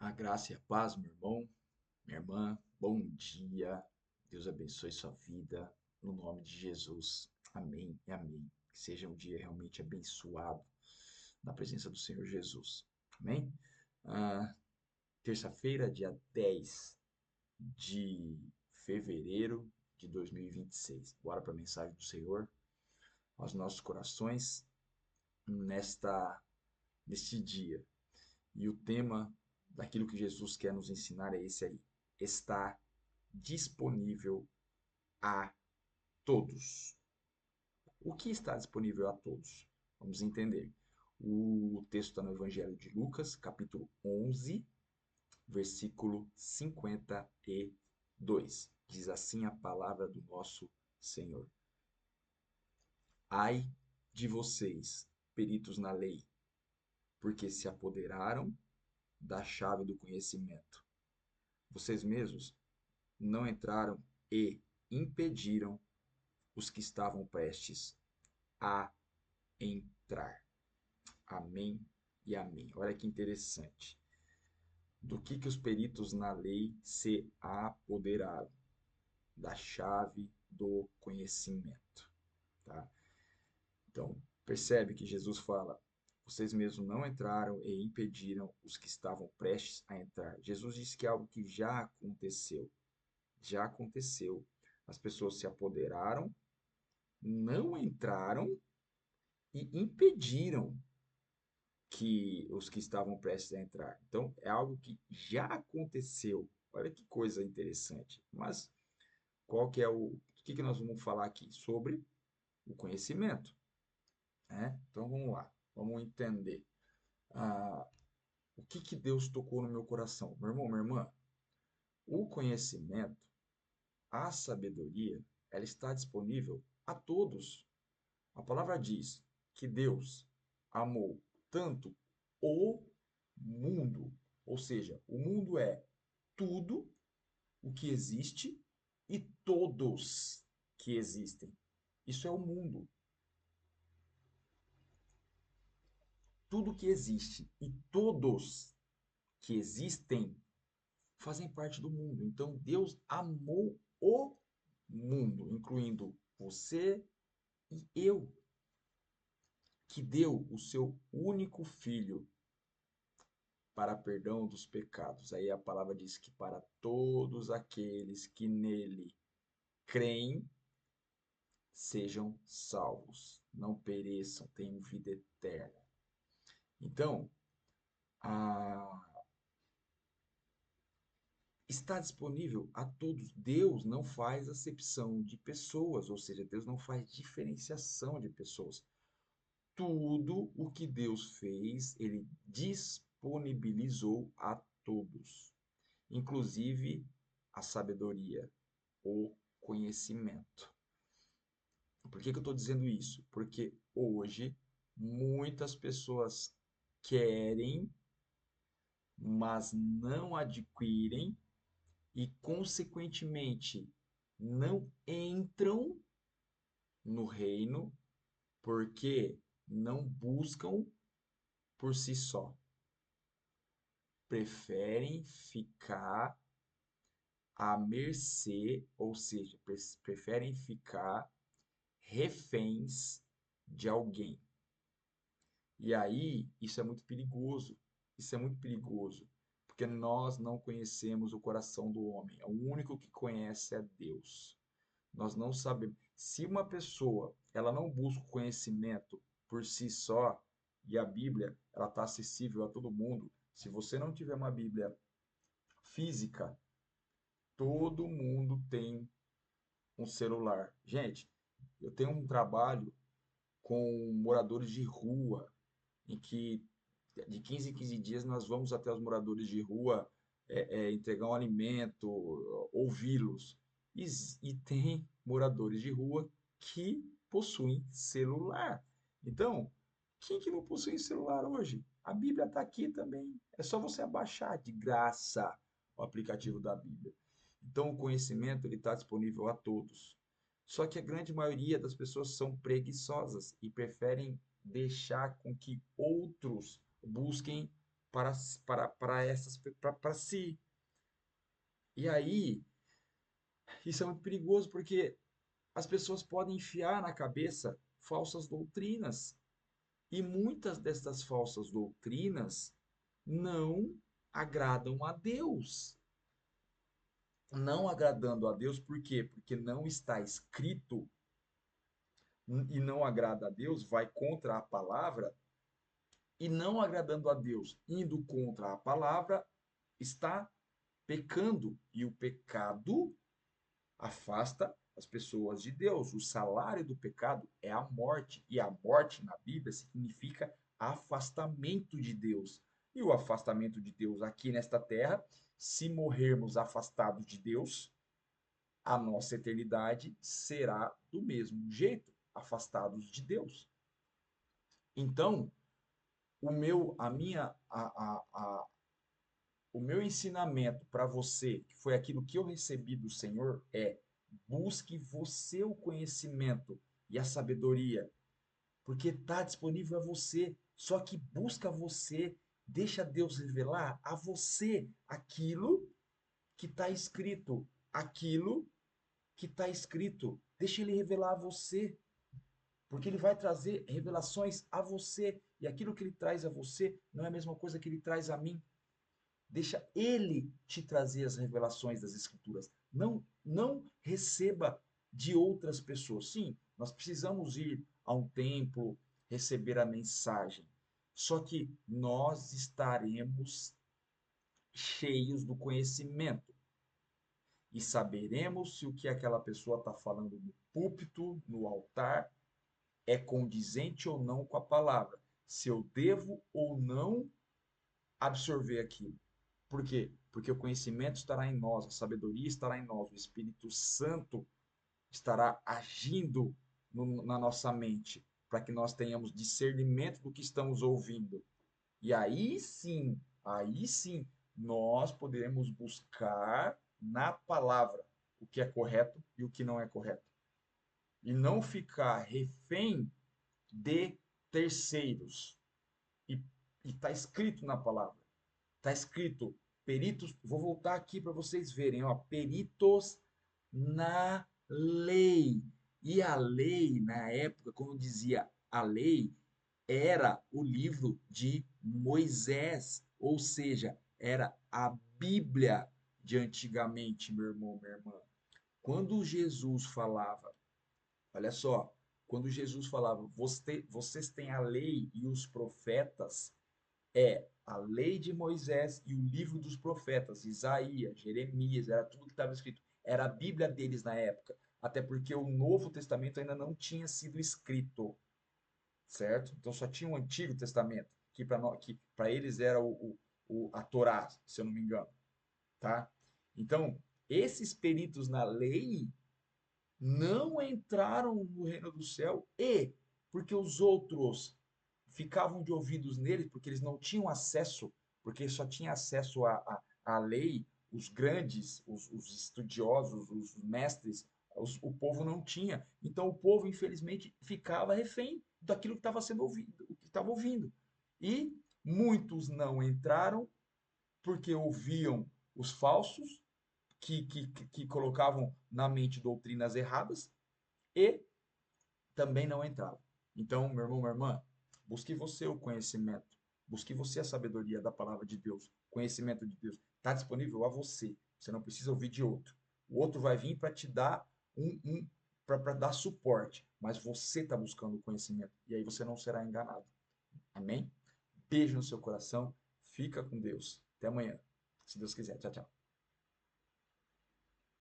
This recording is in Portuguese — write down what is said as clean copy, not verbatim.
A graça e a paz, meu irmão, minha irmã, bom dia. Deus abençoe sua vida, no nome de Jesus. Amém e amém. Que seja um dia realmente abençoado na presença do Senhor Jesus. Amém? Ah, Terça-feira, dia 10 de fevereiro de 2026. Bora para a mensagem do Senhor aos nossos corações neste dia. E o tema daquilo que Jesus quer nos ensinar é esse aí. Está disponível a todos. O que está disponível a todos? Vamos entender. O texto está no Evangelho de Lucas, capítulo 11, versículo 52. Diz assim a palavra do nosso Senhor: Ai de vocês, peritos na lei, porque se apoderaram da chave do conhecimento. Vocês mesmos não entraram e impediram os que estavam prestes a entrar. Amém e amém. Olha que interessante. Do que os peritos na lei se apoderaram? Da chave do conhecimento. Tá? Então, percebe que Jesus fala: vocês mesmos não entraram e impediram os que estavam prestes a entrar. Jesus disse que é algo que já aconteceu. Já aconteceu. As pessoas se apoderaram, não entraram e impediram que os que estavam prestes a entrar. Então, é algo que já aconteceu. Olha que coisa interessante. Mas qual que é o que nós vamos falar aqui? Sobre o conhecimento, né? Então, vamos lá. Vamos entender. Ah, o que Deus tocou no meu coração? Meu irmão, minha irmã, o conhecimento, a sabedoria, ela está disponível a todos. A palavra diz que Deus amou tanto o mundo, ou seja, o mundo é tudo o que existe e todos que existem. Isso é o mundo. Tudo que existe e todos que existem fazem parte do mundo. Então Deus amou o mundo, incluindo você e eu, que deu o seu único filho para perdão dos pecados. Aí a palavra diz que para todos aqueles que nele creem sejam salvos, não pereçam, tenham vida eterna. Então, a... está disponível a todos. Deus não faz acepção de pessoas, ou seja, Deus não faz diferenciação de pessoas. Tudo o que Deus fez, ele disponibilizou a todos, inclusive a sabedoria, o conhecimento. Por que eu estou dizendo isso? Porque hoje muitas pessoas querem, mas não adquirem e, consequentemente, não entram no reino porque não buscam por si só. Preferem ficar à mercê, ou seja, preferem ficar reféns de alguém. E aí, isso é muito perigoso. Isso é muito perigoso, porque nós não conhecemos o coração do homem. O único que conhece é Deus. Nós não sabemos. Se uma pessoa, ela não busca o conhecimento por si só, e a Bíblia, ela está acessível a todo mundo. Se você não tiver uma Bíblia física, todo mundo tem um celular. Gente, eu tenho um trabalho com moradores de rua, em que de 15 em 15 dias nós vamos até os moradores de rua entregar um alimento, ouvi-los. E tem moradores de rua que possuem celular. Então, quem que não possui celular hoje? A Bíblia está aqui também. É só você abaixar de graça o aplicativo da Bíblia. Então, o conhecimento ele está disponível a todos. Só que a grande maioria das pessoas são preguiçosas e preferem deixar com que outros busquem para, para si. E aí, isso é muito perigoso porque as pessoas podem enfiar na cabeça falsas doutrinas. E muitas dessas falsas doutrinas não agradam a Deus. Não agradando a Deus, por quê? Porque não está escrito e não agrada a Deus, vai contra a palavra, e não agradando a Deus, indo contra a palavra, está pecando. E o pecado afasta as pessoas de Deus. O salário do pecado é a morte, e a morte na Bíblia significa afastamento de Deus. E o afastamento de Deus aqui nesta terra, se morrermos afastados de Deus, a nossa eternidade será do mesmo jeito, afastados de Deus. Então, o meu, a minha, o meu ensinamento para você, que foi aquilo que eu recebi do Senhor, é: busque você o conhecimento e a sabedoria, porque está disponível a você. Só que busca você, deixa Deus revelar a você aquilo que está escrito, aquilo que está escrito. Deixa Ele revelar a você, porque Ele vai trazer revelações a você, e aquilo que Ele traz a você não é a mesma coisa que Ele traz a mim. Deixa ele te trazer as revelações das escrituras. Não receba de outras pessoas. Sim, nós precisamos ir a um templo, receber a mensagem. Só que nós estaremos cheios do conhecimento e saberemos se o que aquela pessoa está falando no púlpito, no altar, é condizente ou não com a palavra. Se eu devo ou não absorver aquilo. Por quê? Porque o conhecimento estará em nós, a sabedoria estará em nós, o Espírito Santo estará agindo na nossa mente, para que nós tenhamos discernimento do que estamos ouvindo. E aí sim, nós poderemos buscar na palavra o que é correto e o que não é correto. E não ficar refém de terceiros. E está escrito na palavra. Está escrito peritos, vou voltar aqui para vocês verem, ó, peritos na lei. E a lei, na época, como dizia a lei, era o livro de Moisés, ou seja, era a Bíblia de antigamente, meu irmão, minha irmã. Quando Jesus falava, olha só, quando Jesus falava, vocês têm a lei e os profetas, é a lei de Moisés e o livro dos profetas, Isaías, Jeremias, era tudo que estava escrito. Era a Bíblia deles na época, até porque o Novo Testamento ainda não tinha sido escrito, certo? Então só tinha o Antigo Testamento, que para eles era a Torá, se eu não me engano, tá? Então, esses peritos na lei não entraram no reino do céu, e porque os outros ficavam de ouvidos neles, porque eles não tinham acesso, porque só tinha acesso à lei os grandes, os estudiosos, os mestres, o povo não tinha. Então o povo, infelizmente, ficava refém daquilo que estava sendo ouvido, o que estava ouvindo. E muitos não entraram porque ouviam os falsos, que colocavam na mente doutrinas erradas, e também não entravam. Então, meu irmão, minha irmã, busque você o conhecimento, busque você a sabedoria da palavra de Deus, conhecimento de Deus. Está disponível a você. Você não precisa ouvir de outro. O outro vai vir para te dar para dar suporte, mas você está buscando o conhecimento e aí você não será enganado. Amém? Beijo no seu coração. Fica com Deus. Até amanhã, se Deus quiser. Tchau, tchau.